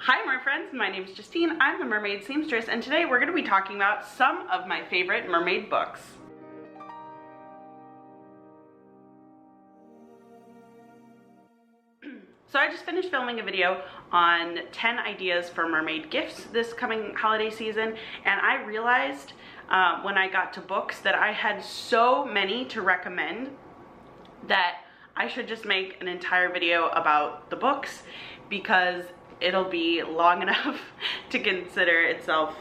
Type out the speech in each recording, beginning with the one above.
Hi my friends, my name is Justine. I'm the Mermaid Seamstress, and today we're going to be talking about some of my favorite mermaid books. So I just finished filming a video on 10 ideas for mermaid gifts this coming holiday season, and I realized when I got to books that I had so many to recommend that I should just make an entire video about the books because it'll be long enough to consider itself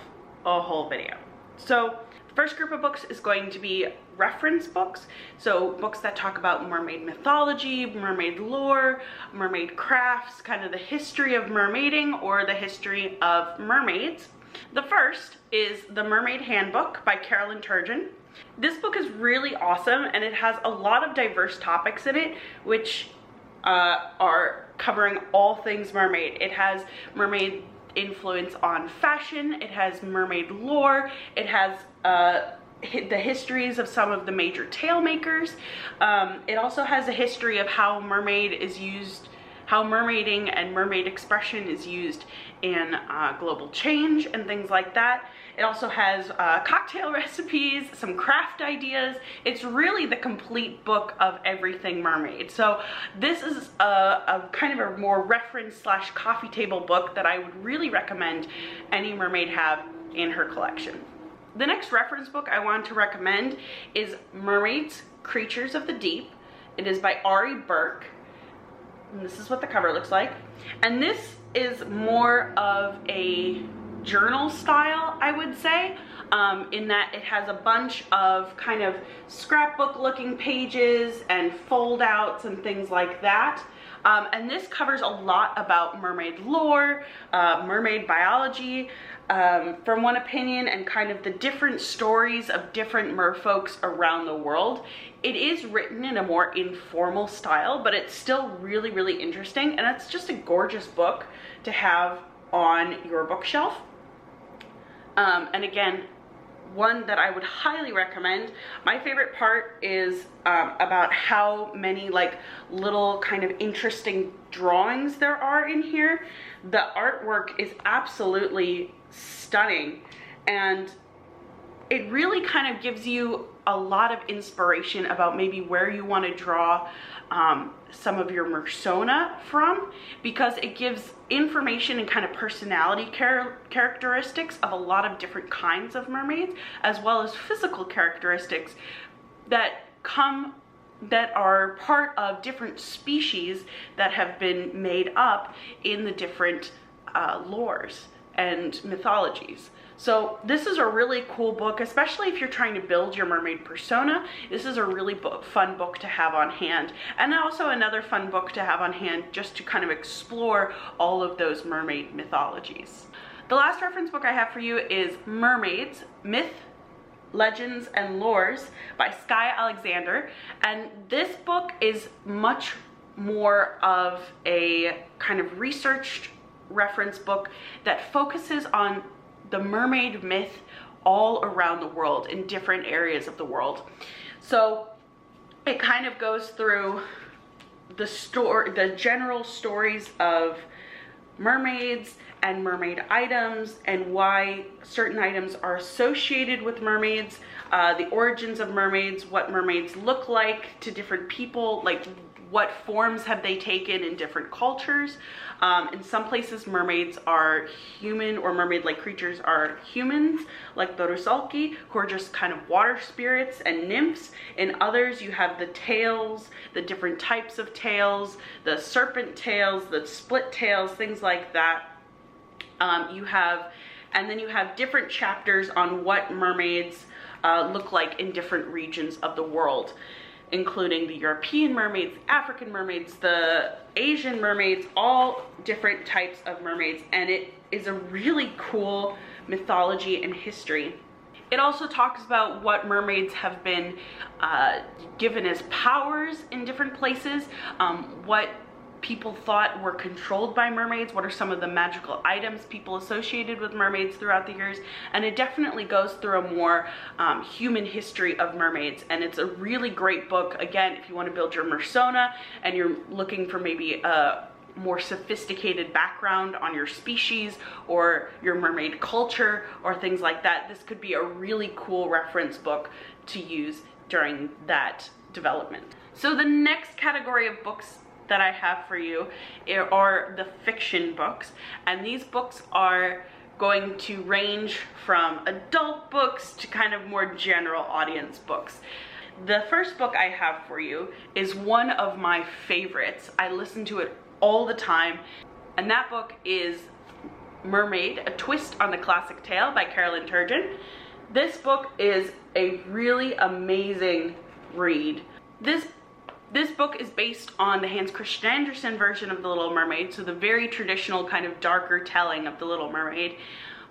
a whole video. So the first group of books is going to be reference books, so books that talk about mermaid mythology, mermaid lore, mermaid crafts, kind of the history of mermaiding or the history of mermaids. The first is the Mermaid Handbook by Carolyn Turgeon. This book is really awesome and it has a lot of diverse topics in it, which are covering all things mermaid. It has mermaid influence on fashion, it has mermaid lore, it has the histories of some of the major tale makers. It also has a history of how mermaid is used, how mermaiding and mermaid expression is used in global change and things like that. It also has cocktail recipes, some craft ideas. It's really the complete book of everything mermaid. So this is a kind of a more reference slash coffee table book that I would really recommend any mermaid have in her collection. The next reference book I want to recommend is Mermaids, Creatures of the Deep. It is by Ari Burke. And this is what the cover looks like. And this is more of a journal style, I would say, in that it has a bunch of kind of scrapbook looking pages and fold outs and things like that. And this covers a lot about mermaid lore, mermaid biology, from one opinion, and kind of the different stories of different merfolks around the world. It is written in a more informal style, but it's still really, really interesting, and it's just a gorgeous book to have on your bookshelf. And again, one that I would highly recommend. My favorite part is about how many like little kind of interesting drawings there are in here. The artwork is absolutely stunning, and it really kind of gives you a lot of inspiration about maybe where you want to draw some of your persona from, because it gives information and kind of personality characteristics of a lot of different kinds of mermaids, as well as physical characteristics that are part of different species that have been made up in the different lores and mythologies. So this is a really cool book, especially if you're trying to build your mermaid persona. This is a really fun book to have on hand, and also another fun book to have on hand just to kind of explore all of those mermaid mythologies. The last reference book I have for you is Mermaids, Myth, Legends, and Lores by Skye Alexander, and this book is much more of a kind of researched reference book that focuses on the mermaid myth all around the world in different areas of the world. So it kind of goes through the general stories of mermaids and mermaid items and why certain items are associated with mermaids, the origins of mermaids, what mermaids look like to different people, like what forms have they taken in different cultures. In some places mermaids are human, or mermaid-like creatures are humans, like the rusalki, who are just kind of water spirits and nymphs. In others you have the tails, the different types of tails, the serpent tails, the split tails, things like that. And then you have different chapters on what mermaids look like in different regions of the world, including the European mermaids, African mermaids, the Asian mermaids, all different types of mermaids, and it is a really cool mythology and history. It also talks about what mermaids have been given as powers in different places, what people thought were controlled by mermaids, what are some of the magical items people associated with mermaids throughout the years, and it definitely goes through a more human history of mermaids. And it's a really great book, again, if you want to build your persona and you're looking for maybe a more sophisticated background on your species or your mermaid culture or things like that, this could be a really cool reference book to use during that development. So the next category of books that I have for you are the fiction books, and these books are going to range from adult books to kind of more general audience books. The first book I have for you is one of my favorites. I listen to it all the time, and that book is Mermaid, A Twist on the Classic Tale by Carolyn Turgeon. This book is a really amazing read. This book is based on the Hans Christian Andersen version of The Little Mermaid, so the very traditional kind of darker telling of The Little Mermaid,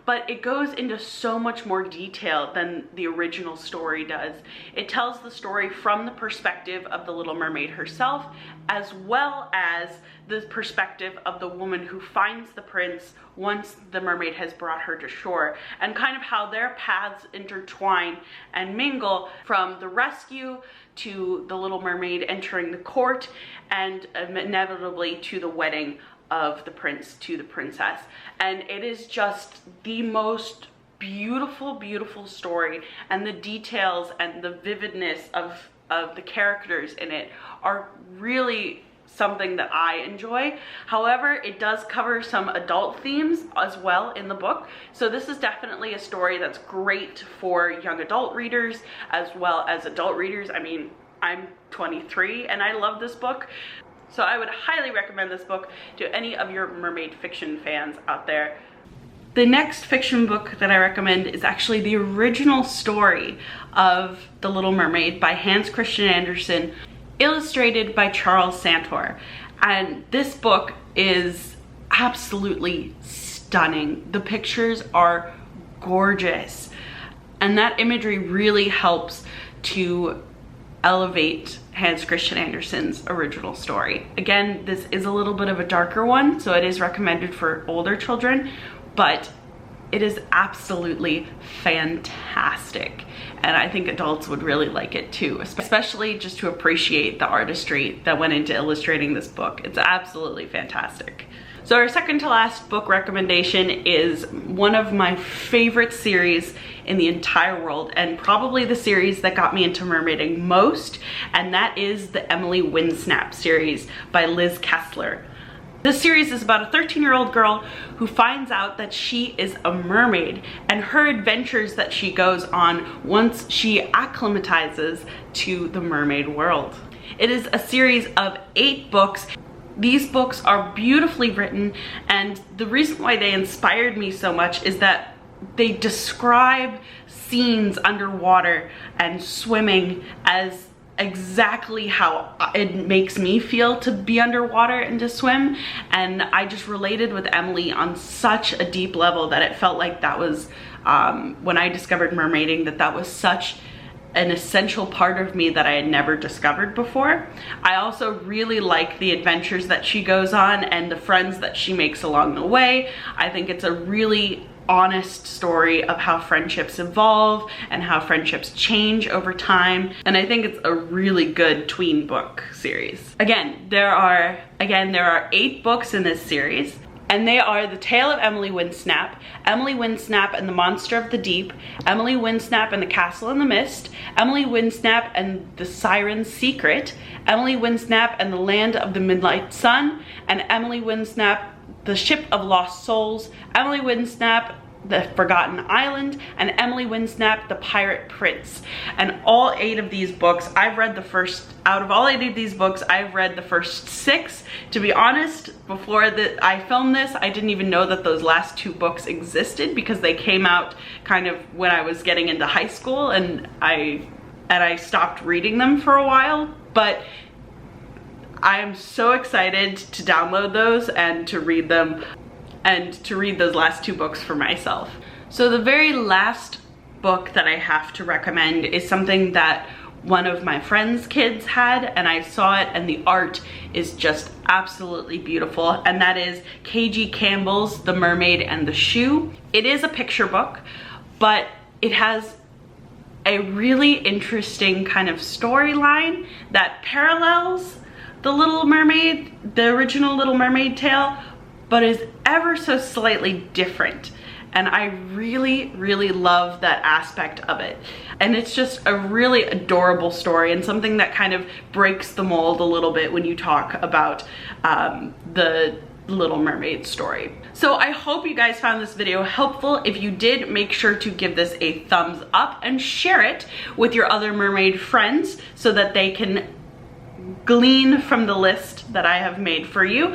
but it goes into so much more detail than the original story does. It tells the story from the perspective of the Little Mermaid herself, as well as the perspective of the woman who finds the prince once the mermaid has brought her to shore, and kind of how their paths intertwine and mingle from the rescue to the Little Mermaid entering the court and inevitably to the wedding of the prince to the princess. And it is just the most beautiful, beautiful story, and the details and the vividness of the characters in it are really something that I enjoy. However, it does cover some adult themes as well in the book, so this is definitely a story that's great for young adult readers as well as adult readers. I mean, I'm 23 and I love this book, so I would highly recommend this book to any of your mermaid fiction fans out there. The next fiction book that I recommend is actually the original story of The Little Mermaid by Hans Christian Andersen, illustrated by Charles Santor. And this book is absolutely stunning. The pictures are gorgeous, and that imagery really helps to elevate Hans Christian Andersen's original story. Again, this is a little bit of a darker one, so it is recommended for older children, but it is absolutely fantastic, and I think adults would really like it too, especially just to appreciate the artistry that went into illustrating this book. It's absolutely fantastic. So our second to last book recommendation is one of my favorite series in the entire world, and probably the series that got me into mermaiding most, and that is the Emily Winsnap series by Liz Kessler. This series is about a 13-year-old girl who finds out that she is a mermaid and her adventures that she goes on once she acclimatizes to the mermaid world. It is a series of 8 books. These books are beautifully written, and the reason why they inspired me so much is that they describe scenes underwater and swimming as exactly how it makes me feel to be underwater and to swim, and I just related with Emily on such a deep level that it felt like that was when I discovered mermaiding, that was such an essential part of me that I had never discovered before. I also really like the adventures that she goes on and the friends that she makes along the way. I think it's a really honest story of how friendships evolve and how friendships change over time, and I think it's a really good tween book series. Again, there are 8 books in this series, and they are The Tale of Emily Winsnap, Emily Winsnap and the Monster of the Deep, Emily Winsnap and the Castle in the Mist, Emily Winsnap and the Siren's Secret, Emily Winsnap and the Land of the Midnight Sun, and Emily Winsnap, The Ship of Lost Souls, Emily Winsnap, The Forgotten Island, and Emily Winsnap, The Pirate Prince. And all 8 of these books, out of all 8 of these books, I've read the first 6. To be honest, before I filmed this, I didn't even know that those last 2 books existed, because they came out kind of when I was getting into high school, and I stopped reading them for a while. But I am so excited to download those and to read them, and to read those last 2 books for myself. So the very last book that I have to recommend is something that one of my friend's kids had, and I saw it, and the art is just absolutely beautiful, and that is KG Campbell's The Mermaid and the Shoe. It is a picture book, but it has a really interesting kind of storyline that parallels the Little Mermaid, the original Little Mermaid tale, but is ever so slightly different. And I really, really love that aspect of it. And it's just a really adorable story and something that kind of breaks the mold a little bit when you talk about the Little Mermaid story. So I hope you guys found this video helpful. If you did, make sure to give this a thumbs up and share it with your other mermaid friends so that they can glean from the list that I have made for you.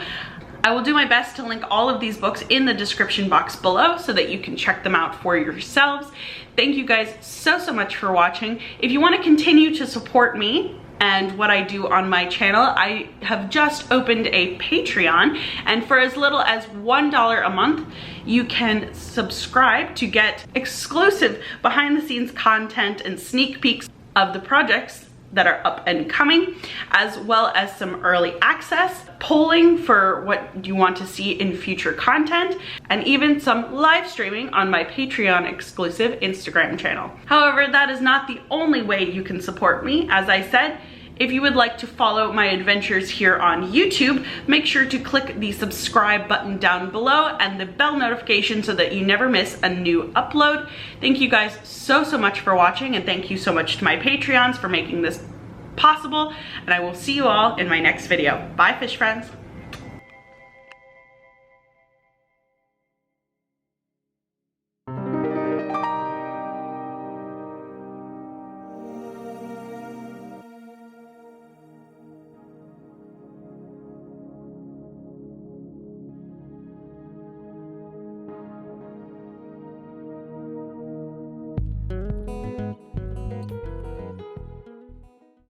I will do my best to link all of these books in the description box below so that you can check them out for yourselves. Thank you guys so much for watching. If you want to continue to support me and what I do on my channel, I have just opened a Patreon, and for as little as $1 a month, you can subscribe to get exclusive behind the scenes content and sneak peeks of the projects that are up and coming, as well as some early access, polling for what you want to see in future content, and even some live streaming on my Patreon exclusive Instagram channel. However, that is not the only way you can support me. As I said, if you would like to follow my adventures here on YouTube, make sure to click the subscribe button down below and the bell notification so that you never miss a new upload. Thank you guys so much for watching, and thank you so much to my Patreons for making this possible, and I will see you all in my next video. Bye, fish friends.